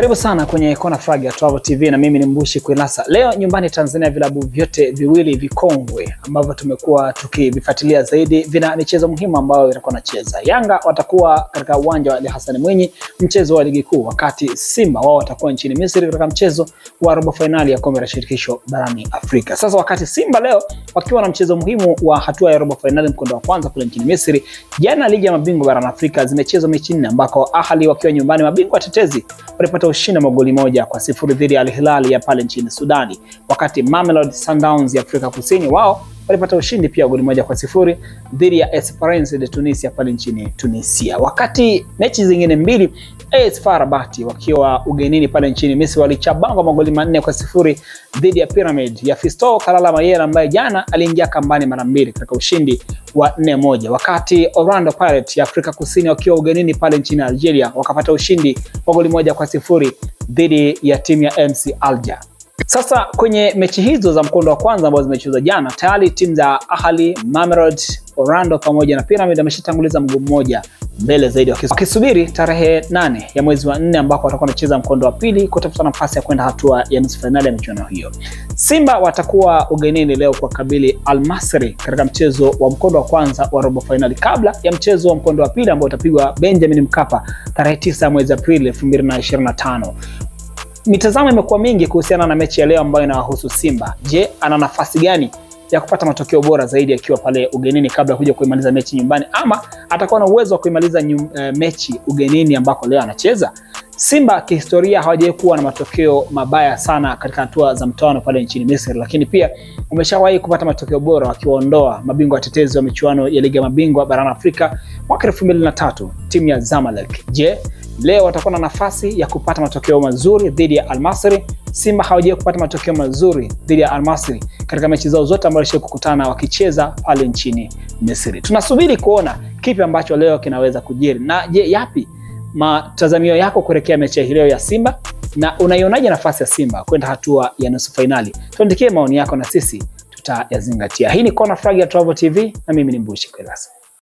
Karibu sana kwenye Kona Flag ya Travel TV na mimi ni Mbushi Kwilasa. Leo nyumbani Tanzania vilabu vyote viwili vikongwe ambavyo tumekuwa tukivifuatilia zaidi vina michezo muhimu ambayo itakuwa nacheza. Yanga watakuwa katika uwanja wa Ali Hassan Mwinyi mchezo wa ligi kuu, wakati Simba wao watakuwa nchini Misri katika mchezo wa robo finali ya kombe la shirikisho barani Afrika. Sasa wakati Simba leo wakiwa na mchezo muhimu wa hatua ya robo finali mkondo wa kwanza kule nchini Misri, jana ligi ya mabingwa barani Afrika zimechezwa mechi 4 ambako Ahli wakiwa nyumbani mabingwa tetezi walipata ushindi magoli 1-0 dhidi ya Al Hilal ya pale nchini Sudani, wakati Mamelodi Sundowns ya Afrika Kusini wao walipata ushindi pia goli 1-0 dhidi ya Esperance de Tunisia pale nchini Tunisia. Wakati mechi zingine mbili, AS FAR Rabat wakiwa ugenini pale nchini Misri walichabangwa magoli 4-0 dhidi ya Pyramid ya Fiston Kalala Mayele ambaye jana aliingia kambani mara 2 katika ushindi wa 4-1, wakati Orlando Pirates ya Afrika Kusini wakiwa ugenini pale nchini Algeria wakapata ushindi wa goli 1-0 dhidi ya timu ya MC Alger. Sasa kwenye mechi hizo za mkondo wa kwanza ambazo zimechezwa jana, tayari timu za Ahli, Mamelodi, Orlando pamoja na Pyramid wameshatanguliza mguu mmoja mbele zaidi, wakisubiri tarehe 8 ya mwezi wa 4 ambako watakuwa wanacheza mkondo wa pili kutafuta nafasi ya kwenda hatua ya nusu finali ya michuano hiyo. Simba watakuwa ugenini leo kwa kabili Al Masry katika mchezo wa mkondo wa kwanza wa robo finali kabla ya mchezo wa mkondo wa pili ambao utapigwa Benjamin Mkapa tarehe 9 mwezi Aprili 2025. Mitazamo imekuwa mingi kuhusiana na mechi ya leo ambayo inahusu Simba. Je, ana nafasi gani ya kupata matokeo bora zaidi akiwa pale ugenini kabla kuja kuimaliza mechi nyumbani, ama atakuwa na uwezo wa kuimaliza mechi ugenini ambako leo anacheza? Simba kihistoria hawajawahi kuwa na matokeo mabaya sana katika hatua za mtoano pale nchini Misri, lakini pia umeshawahi kupata matokeo bora wakiwaondoa mabingwa watetezi wa michuano ya ligi ya mabingwa barani Afrika mwaka 2003 timu ya Zamalek. Je, leo watakuwa na nafasi ya kupata matokeo mazuri dhidi ya Al Masry? Simba hawajawahi kupata matokeo mazuri dhidi ya Al Masry katika mechi zao zote ambazo walishawahi kukutana wakicheza pale nchini Misri. Tunasubiri kuona kipi ambacho leo kinaweza kujiri, na je, yapi matazamio yako kuelekea mechi ya leo ya Simba, na unaionaje nafasi ya Simba kwenda hatua ya nusu finali? Tuandikie maoni yako na sisi tutayazingatia. Hii ni Kona Flag ya Travel TV na mimi ni Mbushi Kwilasa.